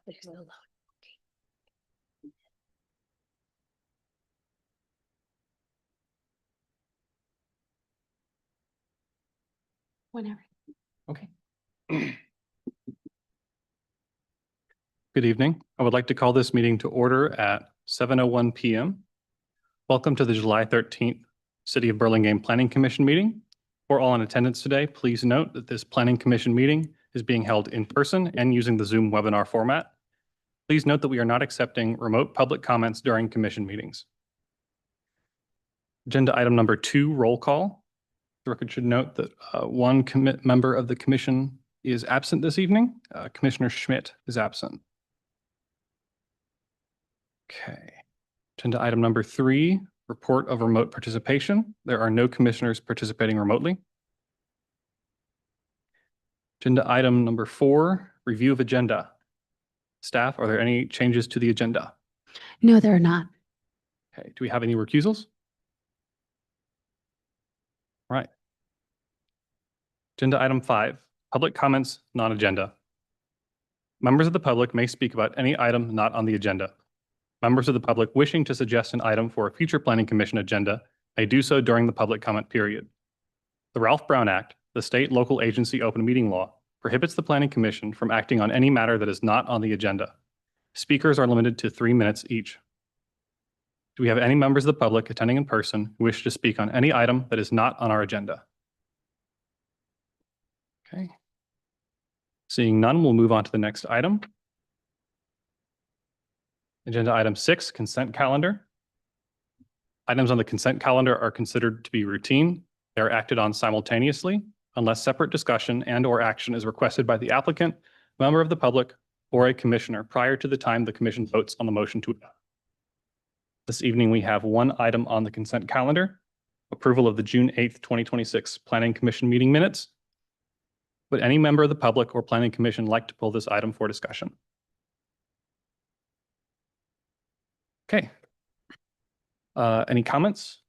There's no load. Whenever. Okay. Good evening. I would like to call this meeting to order at 7:01 p.m. Welcome to the July 13th City of Burlingame Planning Commission meeting. For all in attendance today, please note that this Planning Commission meeting is being held in person and using the Zoom webinar format. Please note that we are not accepting remote public comments during commission meetings. Agenda item number 2, roll call. The record should note that one member of the commission is absent this evening. Commissioner Schmidt is absent. Okay. Agenda item number 3, report of remote participation. There are no commissioners participating remotely. Agenda item number 4, review of agenda. Staff, are there any changes to the agenda? No, there are not. Okay. Do we have any recusals? All right. Agenda item 5, public comments, non-agenda. Members of the public may speak about any item not on the agenda. Members of the public wishing to suggest an item for a future Planning Commission agenda may do so during the public comment period. The Ralph Brown Act, the state local agency open meeting law, prohibits the Planning Commission from acting on any matter that is not on the agenda. Speakers are limited to 3 minutes each. Do we have any members of the public attending in person who wish to speak on any item that is not on our agenda? Okay. Seeing none, we'll move on to the next item. Agenda item 6, consent calendar. Items on the consent calendar are considered to be routine. They are acted on simultaneously unless separate discussion and/or action is requested by the applicant, member of the public, or a commissioner prior to the time the commission votes on the motion to adopt. This evening, we have one item on the consent calendar, approval of the June 8th, 2026 Planning Commission meeting minutes. Would any member of the public or Planning Commission like to pull this item for discussion? Okay. Any comments?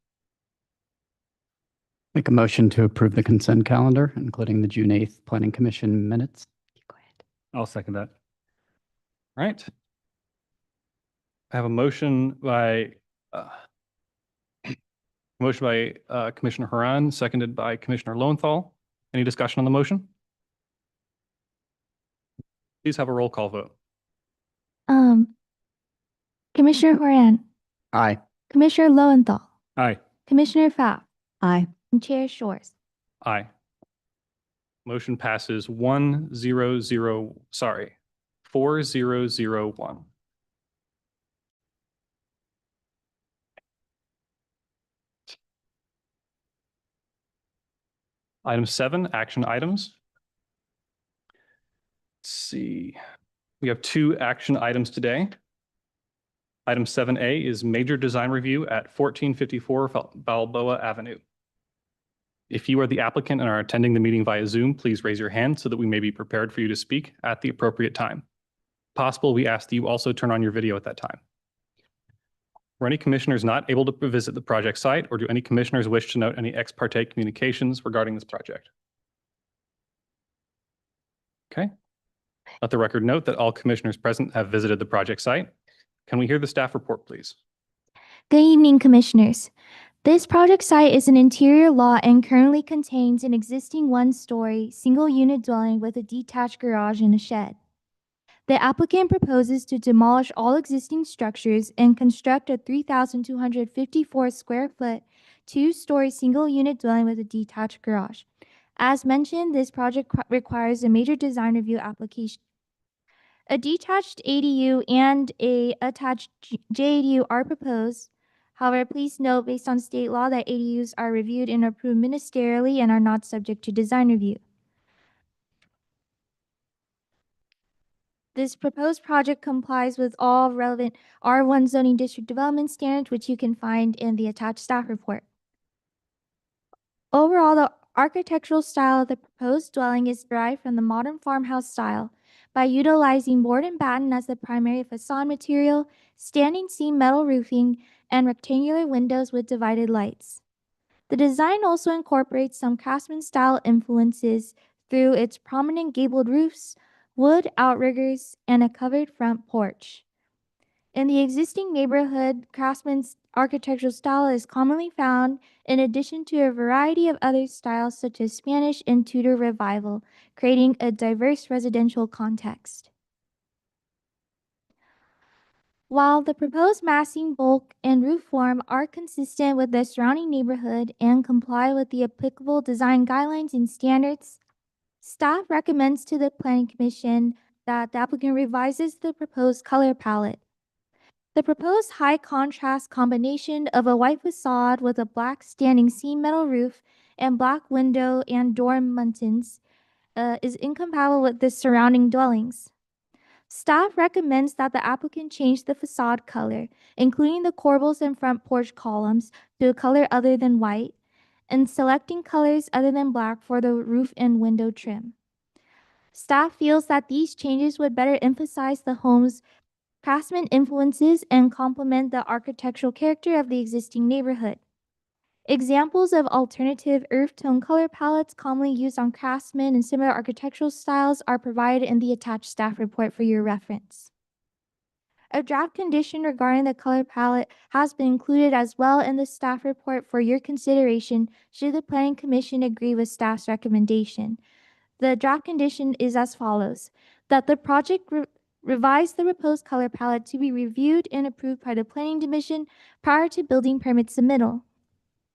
Make a motion to approve the consent calendar, including the June 8th Planning Commission minutes. Go ahead. I'll second that. All right. I have a motion by Commissioner Haran, seconded by Commissioner Lowenthal. Any discussion on the motion? Please have a roll call vote. Commissioner Horan, Aye. Commissioner Lowenthal, Aye. Commissioner Pfaff, Aye. and Chair Shores. Aye. Motion passes 4001. Item 7, action items. Let's see. We have 2 action items today. Item 7A is major design review at 1454 Balboa Avenue. If you are the applicant and are attending the meeting via Zoom, please raise your hand so that we may be prepared for you to speak at the appropriate time. If possible, we ask that you also turn on your video at that time. Were any commissioners not able to visit the project site, or do any commissioners wish to note any ex parte communications regarding this project? Okay. Let the record note that all commissioners present have visited the project site. Can we hear the staff report, please? Good evening, Commissioners. This project site is an interior lot and currently contains an existing one-story, single-unit dwelling with a detached garage and a shed. The applicant proposes to demolish all existing structures and construct a 3,254 square foot, 2-story single-unit dwelling with a detached garage. As mentioned, this project requires a major design review application. A detached ADU and a attached JADU are proposed. However, please note, based on state law, that ADUs are reviewed and approved ministerially and are not subject to design review. This proposed project complies with all relevant R1 zoning district development standards, which you can find in the attached staff report. Overall, the architectural style of the proposed dwelling is derived from the modern farmhouse style by utilizing board and batten as the primary facade material, standing seam metal roofing, and rectangular windows with divided lights. The design also incorporates some craftsman-style influences through its prominent gabled roofs, wood outriggers, and a covered front porch. In the existing neighborhood, Craftsman's architectural style is commonly found in addition to a variety of other styles such as Spanish and Tudor Revival, creating a diverse residential context. While the proposed massing, bulk, and roof form are consistent with the surrounding neighborhood and comply with the applicable design guidelines and standards, staff recommends to the Planning Commission that the applicant revises the proposed color palette. The proposed high contrast combination of a white facade with a black standing seam metal roof and black window and door muntins is incompatible with the surrounding dwellings. Staff recommends that the applicant change the facade color, including the corbels and front porch columns, to a color other than white, and selecting colors other than black for the roof and window trim. Staff feels that these changes would better emphasize the home's Craftsman influences and complement the architectural character of the existing neighborhood. Examples of alternative earth tone color palettes commonly used on Craftsman and similar architectural styles are provided in the attached staff report for your reference. A draft condition regarding the color palette has been included as well in the staff report for your consideration should the Planning Commission agree with staff's recommendation. The draft condition is as follows: that the project revise the proposed color palette to be reviewed and approved by the Planning Commission prior to building permit submittal.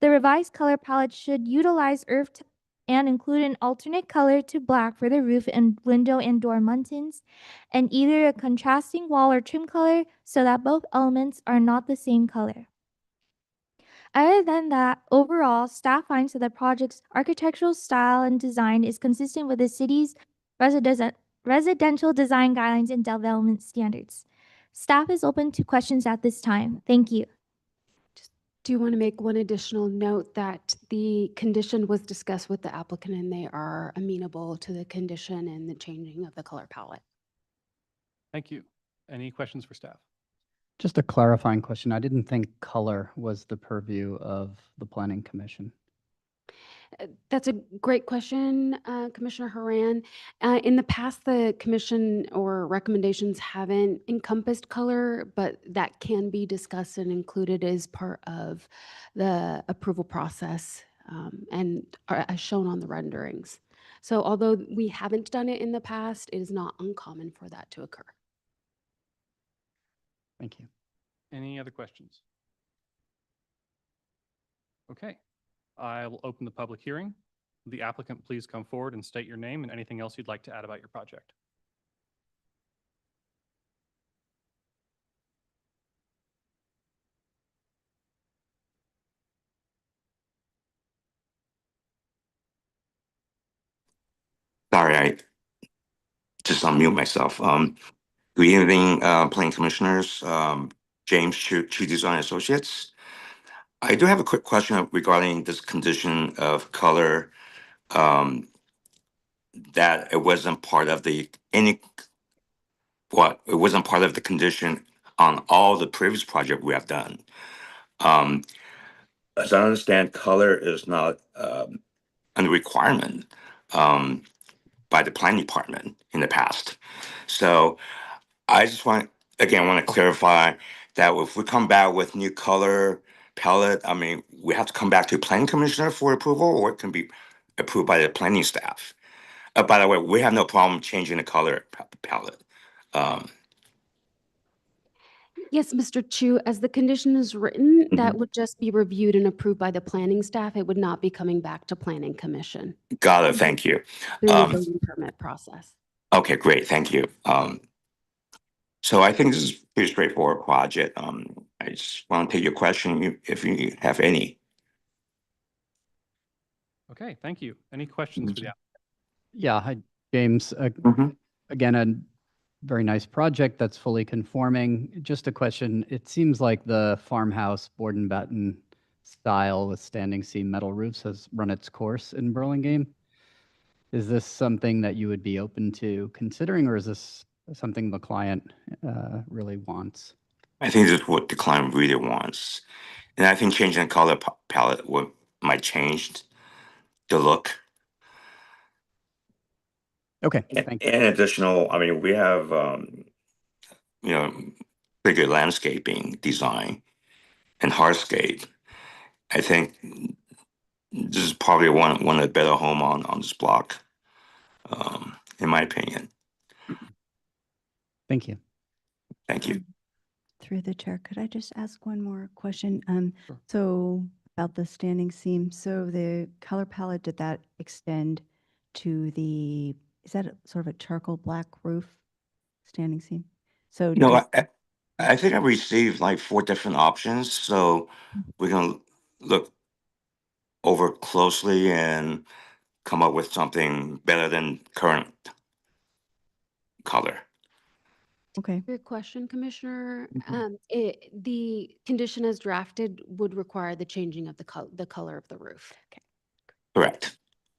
The revised color palette should utilize earth and include an alternate color to black for the roof and window and door muntins, and either a contrasting wall or trim color so that both elements are not the same color. Other than that, overall, staff finds that the project's architectural style and design is consistent with the city's residential design guidelines and development standards. Staff is open to questions at this time. Thank you. Do you want to make one additional note that the condition was discussed with the applicant and they are amenable to the condition and the changing of the color palette? Thank you. Any questions for staff? Just a clarifying question. I didn't think color was the purview of the Planning Commission. That's a great question, Commissioner Haran. In the past, the commission or recommendations haven't encompassed color, but that can be discussed and included as part of the approval process and as shown on the renderings. So although we haven't done it in the past, it is not uncommon for that to occur. Thank you. Any other questions? Okay, I will open the public hearing. The applicant, please come forward and state your name and anything else you'd like to add about your project. Sorry, I just unmute myself. Good evening, Planning Commissioners. James Chu Design Associates. I do have a quick question regarding this condition of color, that it wasn't part of it wasn't part of the condition on all the previous project we have done. As I understand, color is not a requirement by the planning department in the past. So I just want to clarify that if we come back with new color palette, I mean, we have to come back to planning commissioner for approval, or it can be approved by the planning staff. By the way, we have no problem changing the color palette. Yes, Mr. Chu, as the condition is written, that would just be reviewed and approved by the planning staff. It would not be coming back to Planning Commission Got it. Thank you. through the building permit process. Okay, great. Thank you. So I think this is a pretty straightforward project. I just want to take your question if you have any. Okay, thank you. Any questions for the applicant? Yeah, hi, James. Mhm. Again, a very nice project that's fully conforming. Just a question. It seems like the farmhouse board and batten style with standing seam metal roofs has run its course in Burlingame. Is this something that you would be open to considering, or is this something the client really wants? I think this is what the client really wants. And I think changing the color palette might change the look. Okay, thank you. In additional, I mean, we have, you know, pretty good landscaping design and hardscape. I think this is probably one of the better home on this block, in my opinion. Thank you. Thank you. Through the chair, could I just ask one more question? Sure. So about the standing seam, so the color palette, did that extend to the, is that sort of a charcoal black roof standing seam? So No, does- I think I received like 4 different options, so we're gonna look over closely and come up with something better than current color. okay, Good question, Commissioner. Mhm. The condition as drafted would require the changing of the color of the roof. Correct.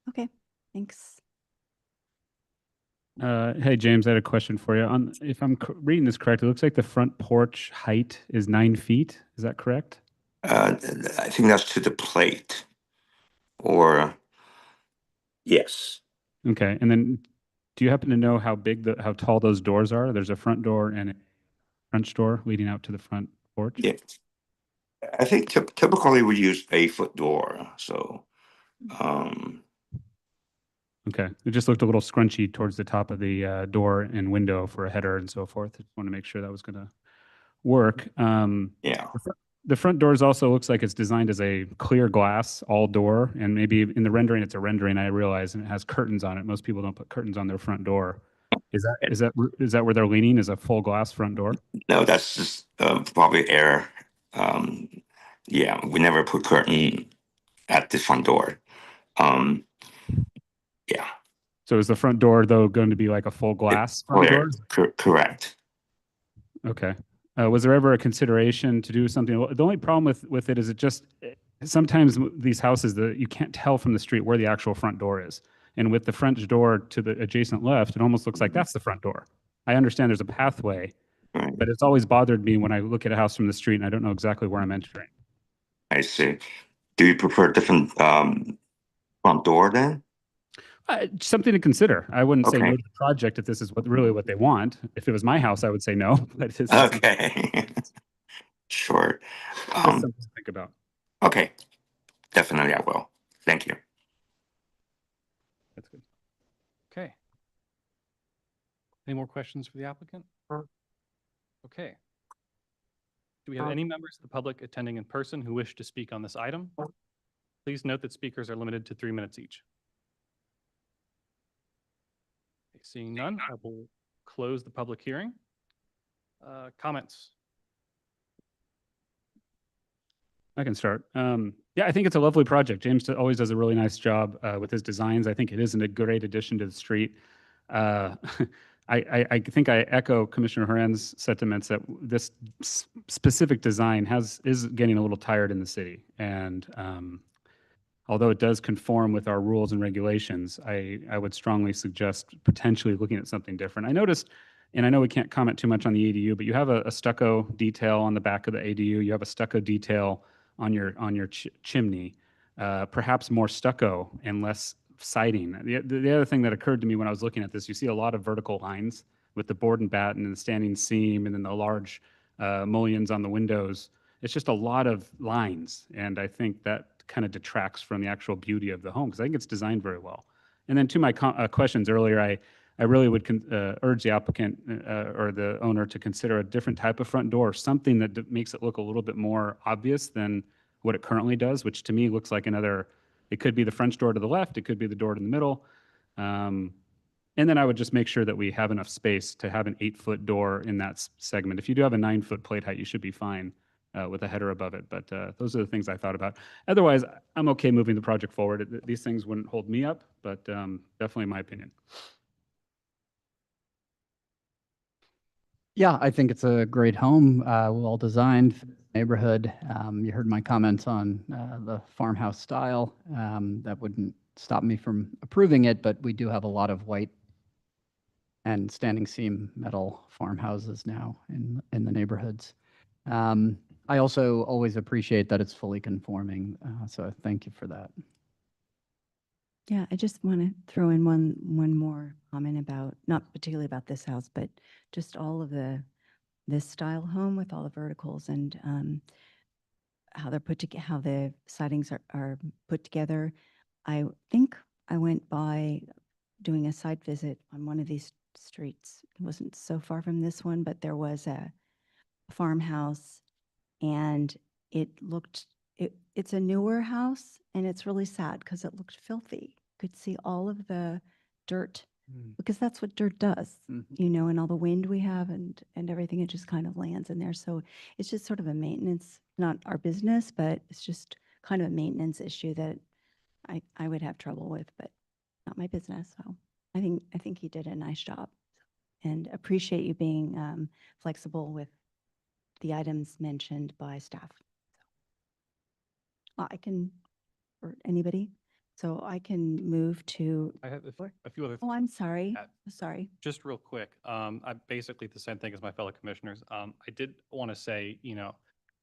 okay, thanks. Hey, James, I had a question for you. If I'm reading this correct, it looks like the front porch height is 9 feet. Is that correct? I think that's to the plate. Or, yes. Okay. And then do you happen to know how tall those doors are? There's a front door and a French door leading out to the front porch. Yeah. I think typically we use 8-foot door, so, Okay. It just looked a little scrunchy towards the top of the door and window for a header and so forth. I just want to make sure that was going to work. yeah. The front doors also looks like it's designed as a clear glass all door, and maybe in the rendering, it's a rendering, I realize, and it has curtains on it. Most people don't put curtains on their front door. Is that where they're leaning, is a full glass front door? No, that's just probably air. Um, yeah, we never put curtain at the front door. Yeah, So is the front door, though, going to be like a full glass front door? correct. Okay. Was there ever a consideration to do something? The only problem with it is sometimes these houses, you can't tell from the street where the actual front door is. And with the French door to the adjacent left, it almost looks like that's the front door. I understand there's a pathway, Right. but it's always bothered me when I look at a house from the street and I don't know exactly where I'm entering. I see. Do you prefer different front door then? Something to consider. I wouldn't say Okay. no to the project if this is really what they want. If it was my house, I would say no. But it's just Okay. Sure. something to think about. Okay. Definitely I will. Thank you. That's good. Okay. Any more questions for the applicant? Okay. Do we have any members of the public attending in person who wish to speak on this item? Please note that speakers are limited to 3 minutes each. Okay, seeing none, I will close the public hearing. Comments? I can start. Yeah, I think it's a lovely project. James always does a really nice job with his designs. I think it is a great addition to the street. I think I echo Commissioner Horan's sentiments that this specific design is getting a little tired in the city. And although it does conform with our rules and regulations, I would strongly suggest potentially looking at something different. I noticed, and I know we can't comment too much on the ADU, but you have a stucco detail on the back of the ADU. You have a stucco detail on your chimney, perhaps more stucco and less siding. The other thing that occurred to me when I was looking at this, you see a lot of vertical lines with the board and batten and the standing seam and then the large mullions on the windows. It's just a lot of lines, and I think that kind of detracts from the actual beauty of the home because I think it's designed very well. And then to my questions earlier, I really would urge the applicant or the owner to consider a different type of front door, something that makes it look a little bit more obvious than what it currently does, which to me looks like it could be the French door to the left, it could be the door in the middle. And then I would just make sure that we have enough space to have an 8-foot door in that segment. If you do have a 9-foot plate height, you should be fine with a header above it. But those are the things I thought about. Otherwise, I'm okay moving the project forward. These things wouldn't hold me up, but definitely my opinion. Yeah, I think it's a great home, well designed for the neighborhood. You heard my comments on the farmhouse style. That wouldn't stop me from approving it, but we do have a lot of white and standing seam metal farmhouses now in the neighborhoods. I also always appreciate that it's fully conforming, so thank you for that. Yeah, I just want to throw in one more comment about, not particularly about this house, but just all of this style home with all the verticals and how they're put together, how the sidings are put together. I think I went by doing a site visit on one of these streets. It wasn't so far from this one, but there was a farmhouse and it's a newer house and it's really sad because it looked filthy. Could see all of the dirt because that's what dirt does, Mhm. you know, and all the wind we have and everything, it just kind of lands in there. So it's just sort of a maintenance, not our business, but it's just kind of a maintenance issue that I would have trouble with, but not my business. So I think he did a nice job and appreciate you being flexible with the items mentioned by staff. I can, or anybody, so I can move to, I have Or- a few other. oh, I'm sorry, Add. sorry. Just real quick, I basically the same thing as my fellow commissioners. I did want to say,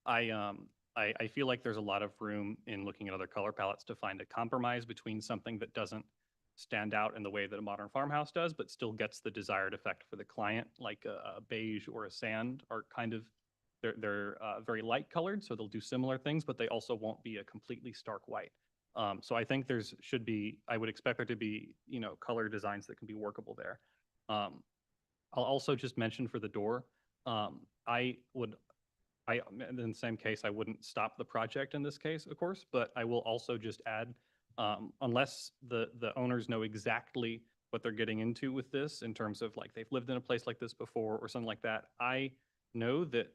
I feel like there's a lot of room in looking at other color palettes to find a compromise between something that doesn't stand out in the way that a modern farmhouse does, but still gets the desired effect for the client, like a beige or a sand are kind of, they're very light colored, so they'll do similar things, but they also won't be a completely stark white. So I think I would expect there to be, color designs that can be workable there. Um, I'll also just mention for the door, in the same case, I wouldn't stop the project in this case, of course, but I will also just add, unless the owners know exactly what they're getting into with this in terms of like they've lived in a place like this before or something like that, I know that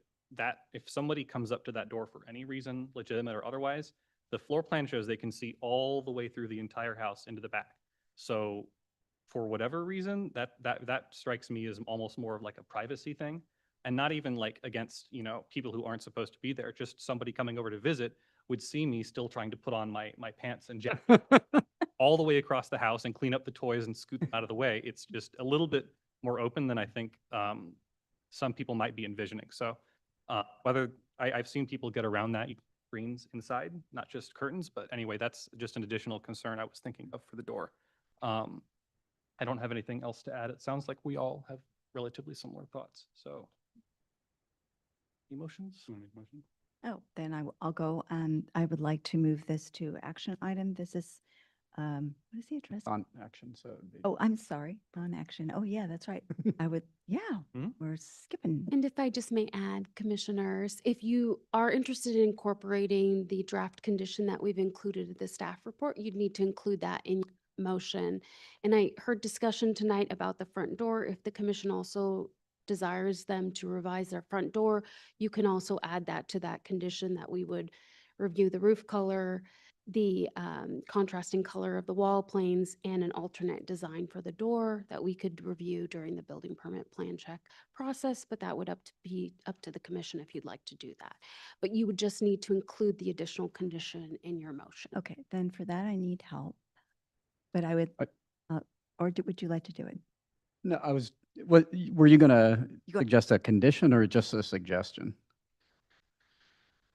if somebody comes up to that door for any reason, legitimate or otherwise, the floor plan shows they can see all the way through the entire house into the back. So for whatever reason, that strikes me as almost more of like a privacy thing, and not even like against, people who aren't supposed to be there. Just somebody coming over to visit would see me still trying to put on my pants and jacket all the way across the house and clean up the toys and scoot them out of the way. It's just a little bit more open than I think some people might be envisioning. So whether I've seen people get around that screens inside, not just curtains, but anyway, that's just an additional concern I was thinking of for the door. I don't have anything else to add. It sounds like we all have relatively similar thoughts. So emotions? Motion? Oh, then I'll go. I would like to move this to action item. This is, what is the address? On action, so. it'd be- Oh, I'm sorry, non-action. Oh, yeah, that's right. I would, yeah, Hmm? we're skipping. And if I just may add, commissioners, if you are interested in incorporating the draft condition that we've included in the staff report, you'd need to include that in your motion. And I heard discussion tonight about the front door. If the commission also desires them to revise their front door, you can also add that to that condition that we would review the roof color, the contrasting color of the wall planes, and an alternate design for the door that we could review during the building permit plan check process, but that would be up to the commission if you'd like to do that. But you would just need to include the additional condition in your motion. Okay, then for that, I need help. But I would, would you like to do it? No, were you gonna You go- suggest a condition or just a suggestion?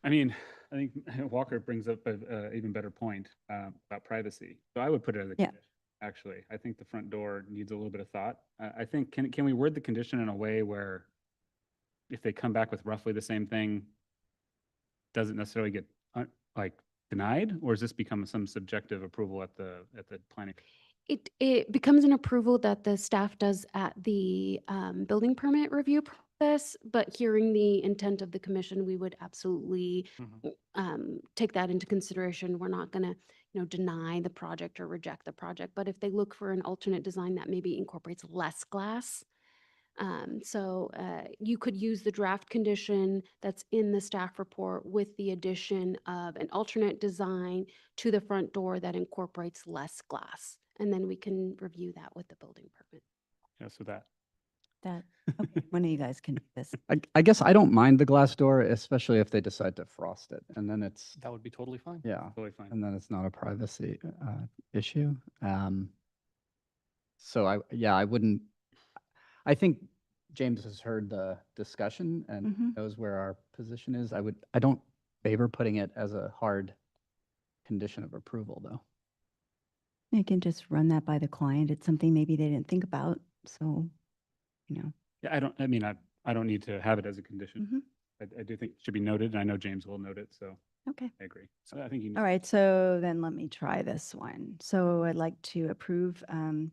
I mean, I think Walker brings up a even better point about privacy. So I would put it as a Yeah. condition, actually. I think the front door needs a little bit of thought. I think, can we word the condition in a way where if they come back with roughly the same thing, doesn't necessarily get like denied, or does this become some subjective approval at the planning? It becomes an approval that the staff does at the building permit review process, but hearing the intent of the commission, we would absolutely take that into consideration. We're not going to, deny the project or reject the project, but if they look for an alternate design that maybe incorporates less glass, you could use the draft condition that's in the staff report with the addition of an alternate design to the front door that incorporates less glass. And then we can review that with the building permit. Yeah, so that. Okay, one of you guys can do this. I guess I don't mind the glass door, especially if they decide to frost it, and then it's, That would be totally fine. yeah, Totally fine. and then it's not a privacy issue. So I wouldn't, I think James has heard the discussion and Mhm. knows where our position is. I don't favor putting it as a hard condition of approval, though. I can just run that by the client. It's something maybe they didn't think about, so, you know. Yeah, I don't need to have it as a condition. Mhm. I do think it should be noted, and I know James will note it, so Okay. I agree. So I think you. All right, so then let me try this one. So I'd like to approve, I'd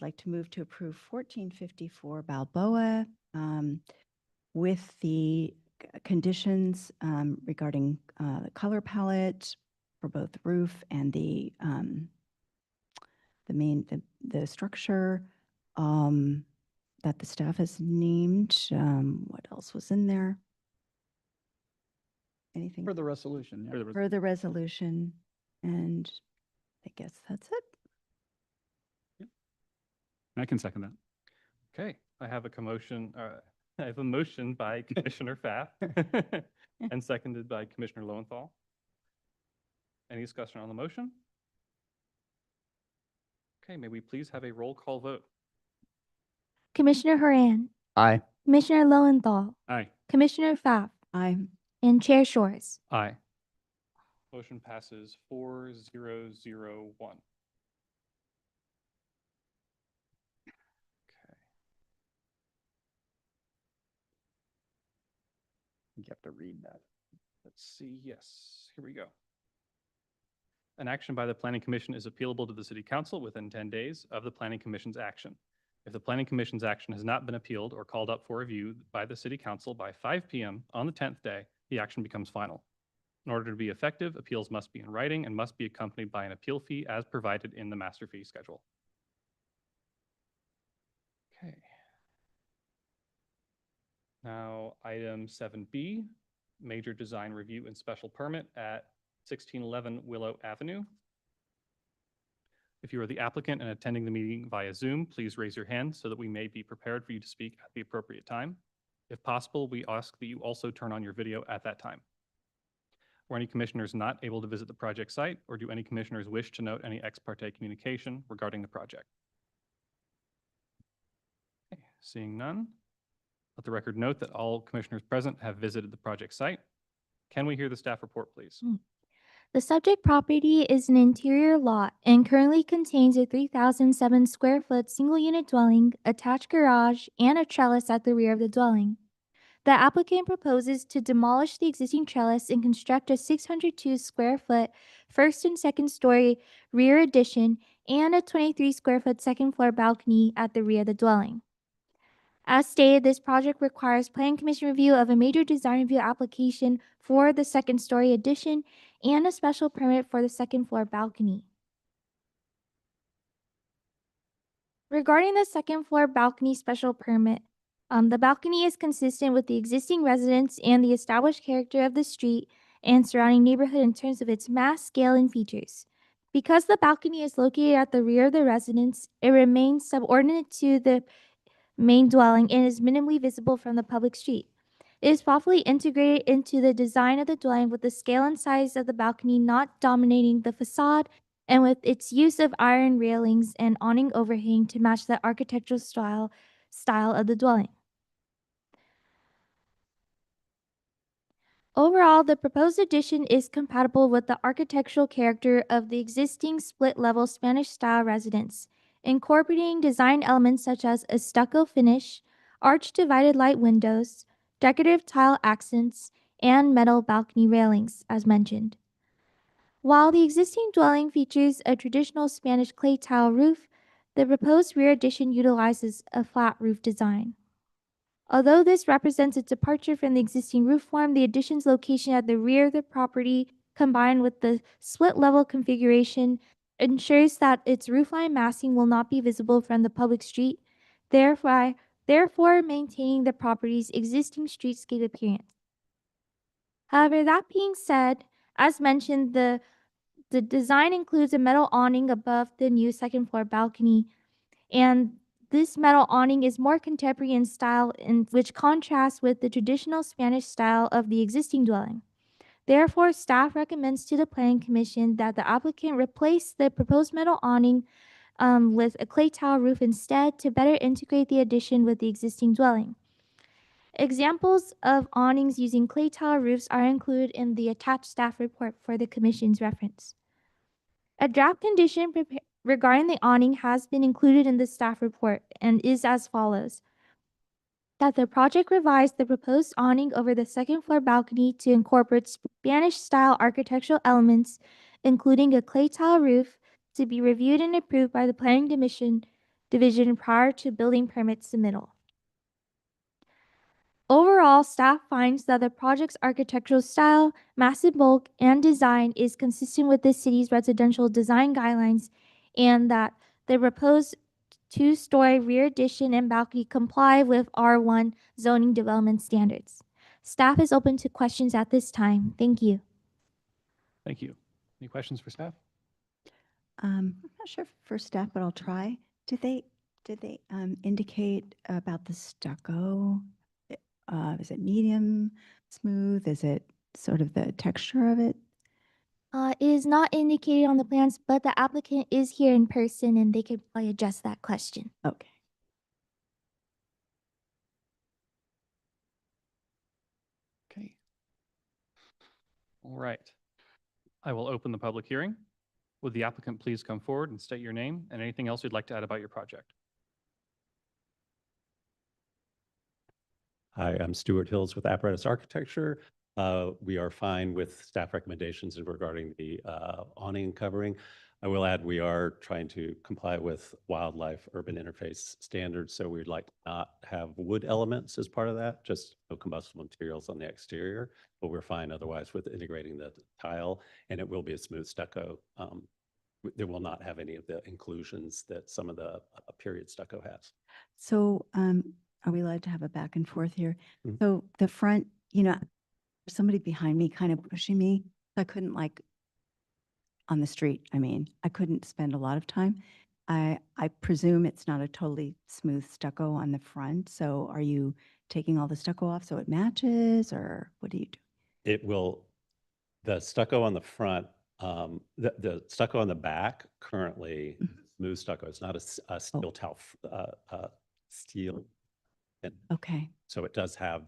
like to move to approve 1454 Balboa with the conditions regarding the color palette for both the roof and the the structure that the staff has named. What else was in there? Anything? For the resolution, yeah. For the resolution, and I guess that's it. I can second that. Okay, I have a commotion, I have a motion by Commissioner Pfaff and seconded by Commissioner Lowenthal. Any discussion on the motion? Okay, may we please have a roll call vote? Commissioner Haran, Aye. Commissioner Lowenthal, Aye. Commissioner Pfaff, I and Chair Shores. Aye. Motion passes 4001. Okay. You have to read that. Let's see, yes, here we go. An action by the Planning Commission is appealable to the City Council within 10 days of the Planning Commission's action. If the Planning Commission's action has not been appealed or called up for review by the City Council by 5 p.m. on the 10th day, the action becomes final. In order to be effective, appeals must be in writing and must be accompanied by an appeal fee as provided in the master fee schedule. Okay. Now, item 7B, major design review and special permit at 1611 Willow Avenue. If you are the applicant and attending the meeting via Zoom, please raise your hand so that we may be prepared for you to speak at the appropriate time. If possible, we ask that you also turn on your video at that time. Were any commissioners not able to visit the project site, or do any commissioners wish to note any ex parte communication regarding the project? Okay, seeing none, let the record note that all commissioners present have visited the project site. Can we hear the staff report, please? The subject property is an interior lot and currently contains a 3,007 square foot single unit dwelling, attached garage, and a trellis at the rear of the dwelling. The applicant proposes to demolish the existing trellis and construct a 602 square foot first and second story rear addition and a 23 square foot second floor balcony at the rear of the dwelling. As stated, this project requires Plan Commission review of a major design review application for the second story addition and a special permit for the second floor balcony. Regarding the second floor balcony special permit, the balcony is consistent with the existing residence and the established character of the street and surrounding neighborhood in terms of its mass, scale, and features. Because the balcony is located at the rear of the residence, it remains subordinate to the main dwelling and is minimally visible from the public street. It is thoughtfully integrated into the design of the dwelling with the scale and size of the balcony not dominating the facade and with its use of iron railings and awning overhang to match the architectural style of the dwelling. Overall, the proposed addition is compatible with the architectural character of the existing split-level Spanish-style residence, incorporating design elements such as a stucco finish, arched divided light windows, decorative tile accents, and metal balcony railings, as mentioned. While the existing dwelling features a traditional Spanish clay tile roof, the proposed rear addition utilizes a flat roof design. Although this represents a departure from the existing roof form, the addition's location at the rear of the property, combined with the split-level configuration, ensures that its roofline massing will not be visible from the public street, therefore maintaining the property's existing streetscape appearance. However, that being said, as mentioned, the design includes a metal awning above the new second floor balcony, and this metal awning is more contemporary in style, which contrasts with the traditional Spanish style of the existing dwelling. Therefore, staff recommends to the Planning Commission that the applicant replace the proposed metal awning with a clay tile roof instead to better integrate the addition with the existing dwelling. Examples of awnings using clay tile roofs are included in the attached staff report for the Commission's reference. A draft condition regarding the awning has been included in the staff report and is as follows. That the project revise the proposed awning over the second floor balcony to incorporate Spanish-style architectural elements, including a clay tile roof, to be reviewed and approved by the Planning Division prior to building permit submittal. Overall, staff finds that the project's architectural style, massive bulk, and design is consistent with the city's residential design guidelines, and that the proposed two-story rear addition and balcony comply with R1 zoning development standards. Staff is open to questions at this time. Thank you. Thank you. Any questions for staff? I'm not sure for staff, but I'll try. Did they indicate about the stucco? Is it medium, smooth? Is it sort of the texture of it? It is not indicated on the plans, but the applicant is here in person and they could probably address that question. Okay. Okay. All right. I will open the public hearing. Would the applicant please come forward and state your name and anything else you'd like to add about your project? Hi, I'm Stuart Hills with Apparatus Architecture. We are fine with staff recommendations regarding the awning covering. I will add, we are trying to comply with wildlife urban interface standards, so we'd like to not have wood elements as part of that, just no combustible materials on the exterior, but we're fine otherwise with integrating the tile, and it will be a smooth stucco. There will not have any of the inclusions that some of the period stucco has. So are we allowed to have a back and forth here? Mhm. So the front, there's somebody behind me kind of pushing me. I couldn't on the street. I couldn't spend a lot of time. I presume it's not a totally smooth stucco on the front. So are you taking all the stucco off so it matches, or what do you do? It will, the stucco on the front, the stucco on the back currently, smooth stucco. It's not a steel tile, steel. Okay. So it does have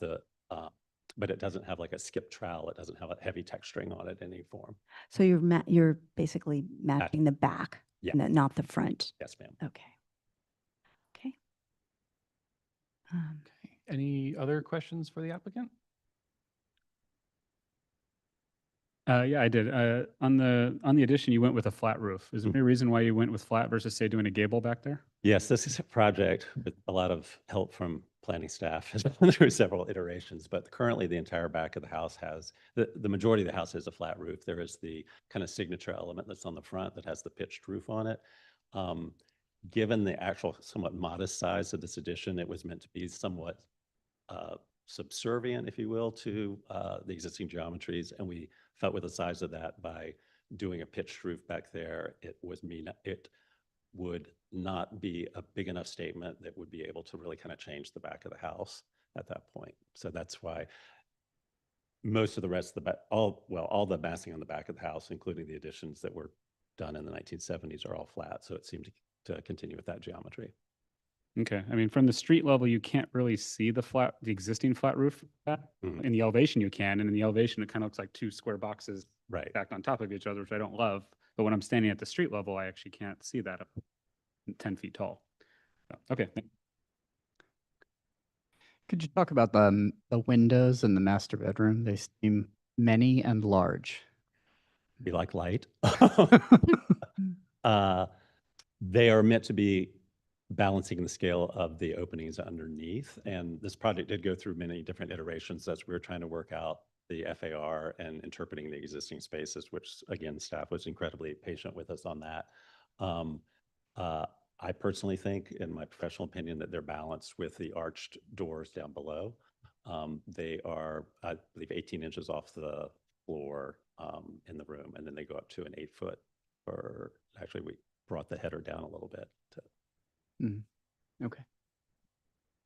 but it doesn't have like a skip trowel. It doesn't have a heavy texturing on it in any form. So you're basically matching the back, Yeah. not the front. Yes, ma'am. Okay. Okay. Okay. Any other questions for the applicant? Yeah, I did. On the addition, you went with a flat roof. Is there any reason why you went with flat versus say doing a gable back there? Yes, this is a project with a lot of help from planning staff. Has gone through several iterations, but currently the entire back of the house has, the majority of the house has a flat roof. There is the kind of signature element that's on the front that has the pitched roof on it. Given the actual somewhat modest size of this addition, it was meant to be somewhat subservient, if you will, to the existing geometries. And we felt with the size of that, by doing a pitched roof back there, it would not be a big enough statement that would be able to really kind of change the back of the house at that point. So that's why most of the rest of the all the massing on the back of the house, including the additions that were done in the 1970s, are all flat. So it seemed to continue with that geometry. Okay. From the street level, you can't really see the existing flat roof. Mhm. In the elevation, you can. And in the elevation, it kind of looks like two square boxes Right. stacked on top of each other, which I don't love. But when I'm standing at the street level, I actually can't see that up 10 feet tall. So, okay. Could you talk about the windows in the master bedroom? They seem many and large. Be like light. They are meant to be balancing the scale of the openings underneath. And this project did go through many different iterations as we were trying to work out the FAR and interpreting the existing spaces, which again, staff was incredibly patient with us on that. I personally think, in my professional opinion, that they're balanced with the arched doors down below. They are, I believe, 18 inches off the floor in the room, and then they go up to an 8-foot, or actually we brought the header down a little bit. Okay.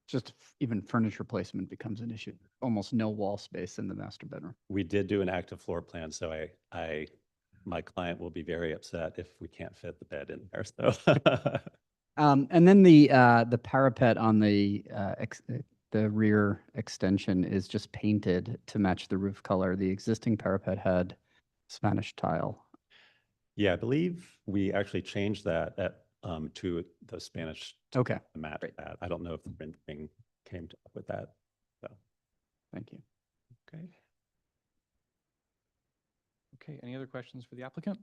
Just even furniture placement becomes an issue. Almost no wall space in the master bedroom. We did do an active floor plan, so my client will be very upset if we can't fit the bed in there. So, And then the parapet on the rear extension is just painted to match the roof color. The existing parapet had Spanish tile. Yeah, I believe we actually changed that to the Spanish to Okay, match great. that. I don't know if the rendering came up with that. So, thank you. Okay. Okay, any other questions for the applicant?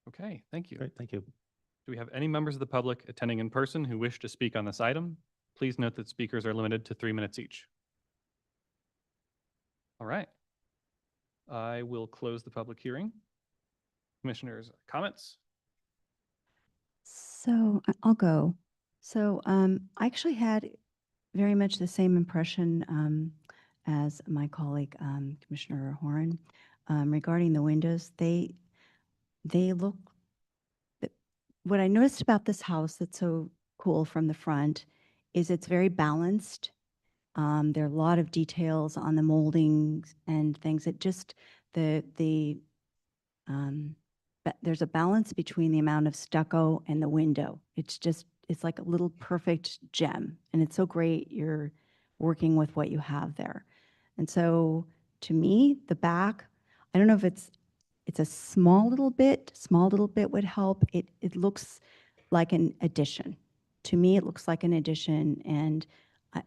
Okay, thank you. great, thank you. Do we have any members of the public attending in person who wish to speak on this item? Please note that speakers are limited to 3 minutes each. All right. I will close the public hearing. Commissioners, comments? So I'll go. So I actually had very much the same impression as my colleague, Commissioner Horan, regarding the windows. They look, what I noticed about this house that's so cool from the front is it's very balanced. There are a lot of details on the moldings and things. It just, but there's a balance between the amount of stucco and the window. It's just, it's like a little perfect gem. And it's so great you're working with what you have there. And so to me, the back, I don't know if it's a small little bit would help. It looks like an addition. To me, it looks like an addition. And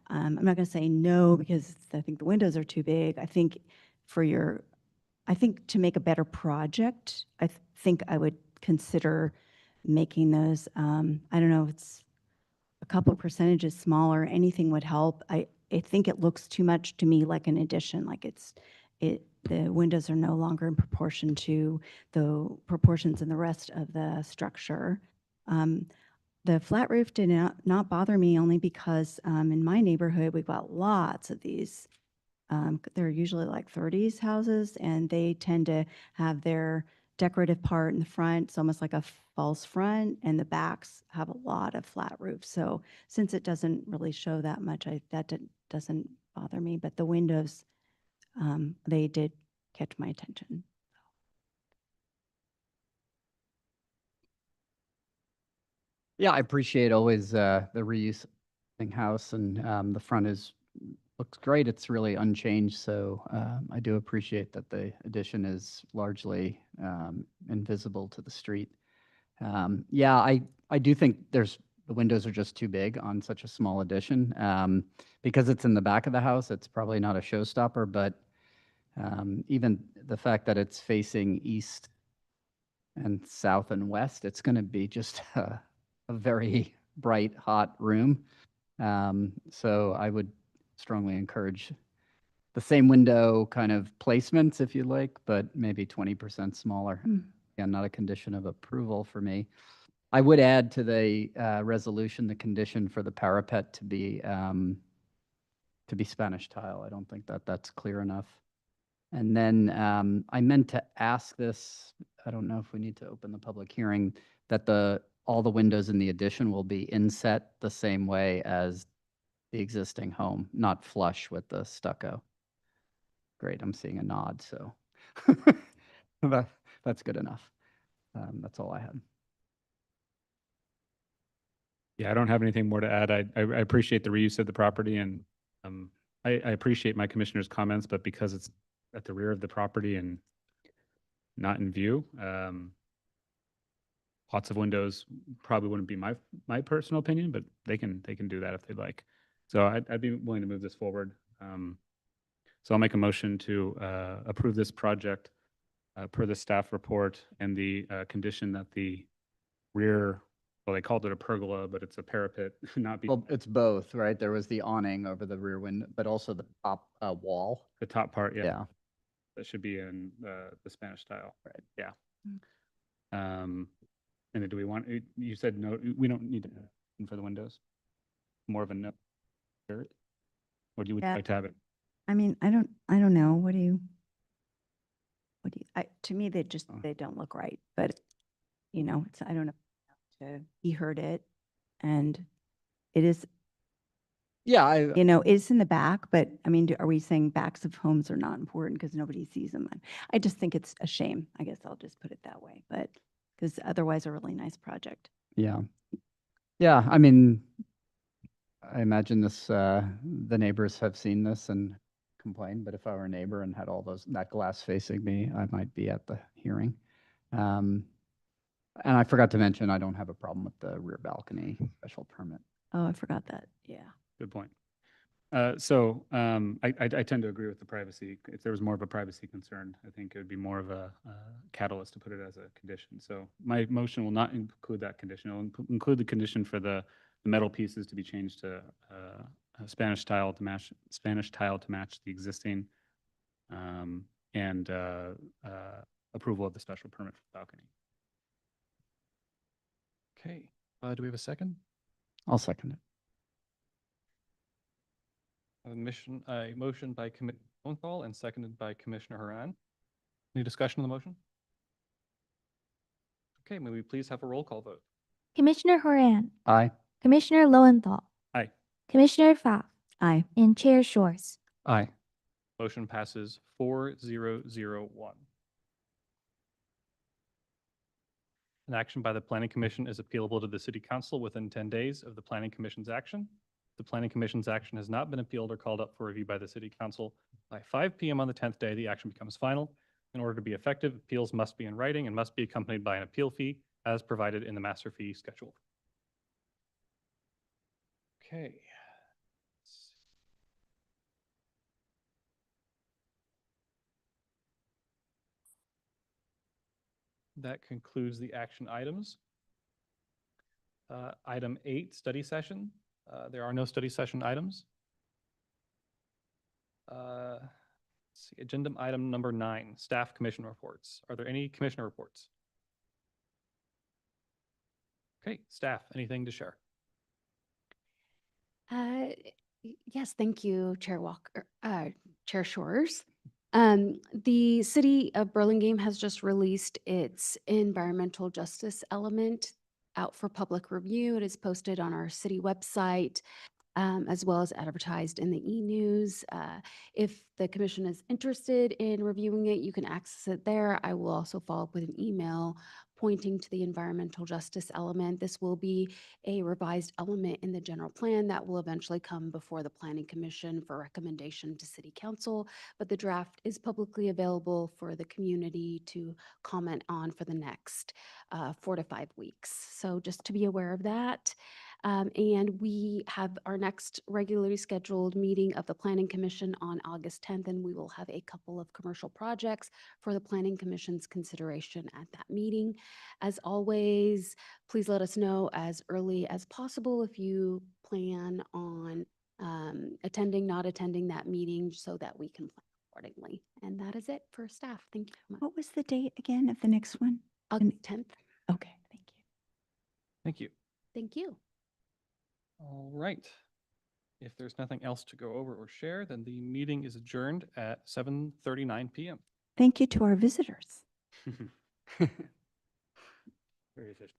I'm not going to say no because I think the windows are too big. I think to make a better project, I think I would consider making those, I don't know if it's a couple of percentages smaller, anything would help. I think it looks too much to me like an addition, like the windows are no longer in proportion to the proportions in the rest of the structure. The flat roof did not bother me only because in my neighborhood, we've got lots of these. They're usually like 30s houses, and they tend to have their decorative part in the front. It's almost like a false front, and the backs have a lot of flat roofs. So since it doesn't really show that much, doesn't bother me. But the windows, they did catch my attention. Yeah, I appreciate always the reuse thing house, and the front looks great. It's really unchanged, so I do appreciate that the addition is largely invisible to the street. Yeah, I do think the windows are just too big on such a small addition. Because it's in the back of the house, it's probably not a showstopper, but even the fact that it's facing east and south and west, it's going to be just a very bright, hot room. So I would strongly encourage the same window kind of placements, if you like, but maybe 20% smaller. Again, not a condition of approval for me. I would add to the resolution the condition for the parapet to be Spanish tile. I don't think that that's clear enough. And then I meant to ask this, I don't know if we need to open the public hearing, that all the windows in the addition will be inset the same way as the existing home, not flush with the stucco. Great, I'm seeing a nod, so that's good enough. That's all I had. Yeah, I don't have anything more to add. I appreciate the reuse of the property, and I appreciate my commissioner's comments, but because it's at the rear of the property and not in view, lots of windows probably wouldn't be my personal opinion, but they can do that if they'd like. So I'd be willing to move this forward. So I'll make a motion to approve this project per the staff report and the condition that the rear, well, they called it a pergola, but it's a parapet, not be Well, it's both, right? There was the awning over the rear window, but also the top wall. the top part. Yeah, Yeah. that should be in the Spanish style. Right. Yeah. And then do we want, you said no, we don't need to for the windows? More of a no? Or do you would Yeah. like to have it? I mean, I don't know. What do you, to me, they don't look right, but I don't know. He heard it, and it is, Yeah, it's in the back, but I mean, are we saying backs of homes are not important because nobody sees them? I just think it's a shame. I guess I'll just put it that way, but because otherwise a really nice project. yeah. Yeah, I mean, I imagine the neighbors have seen this and complained, but if I were a neighbor and had that glass facing me, I might be at the hearing. And I forgot to mention, I don't have a problem with the rear balcony special permit. Oh, I forgot that. Yeah. Good point. I tend to agree with the privacy. If there was more of a privacy concern, I think it would be more of a catalyst to put it as a condition. So my motion will not include that condition. It will include the condition for the metal pieces to be changed to Spanish tile to match the existing, and approval of the special permit for the balcony. Okay, do we have a second? I'll second it. A motion by Commissioner Lowenthal and seconded by Commissioner Haran. Any discussion on the motion? Okay, may we please have a roll call vote? Commissioner Horan, Aye. Commissioner Lowenthal, Aye. Commissioner Pfaff, Aye. and Chair Shores. Aye. Motion passes 4-0-0-1. An action by the Planning Commission is appealable to the City Council within 10 days of the Planning Commission's action. The Planning Commission's action has not been appealed or called up for review by the City Council by 5 p.m. on the 10th day, the action becomes final. In order to be effective, appeals must be in writing and must be accompanied by an appeal fee as provided in the master fee schedule. Okay. That concludes the action items. Item 8, study session. There are no study session items. Let's see, agenda item number 9, staff commission reports. Are there any commissioner reports? Okay, staff, anything to share? Yes, thank you, Chair Walker, Chair Shores. The City of Burlingame has just released its environmental justice element out for public review. It is posted on our city website, as well as advertised in the e-news. If the commission is interested in reviewing it, you can access it there. I will also follow up with an email pointing to the environmental justice element. This will be a revised element in the general plan that will eventually come before the Planning Commission for recommendation to City Council, but the draft is publicly available for the community to comment on for the next 4 to 5 weeks. So just to be aware of that. And we have our next regularly scheduled meeting of the Planning Commission on August 10th, and we will have a couple of commercial projects for the Planning Commission's consideration at that meeting. As always, please let us know as early as possible if you plan on attending, not attending that meeting, so that we can plan accordingly. And that is it for staff. Thank you very much. What was the date again of the next one? August 10th. Okay, thank you. Thank you. Thank you. All right. If there's nothing else to go over or share, then the meeting is adjourned at 7:39 p.m. Thank you to our visitors. Very efficient.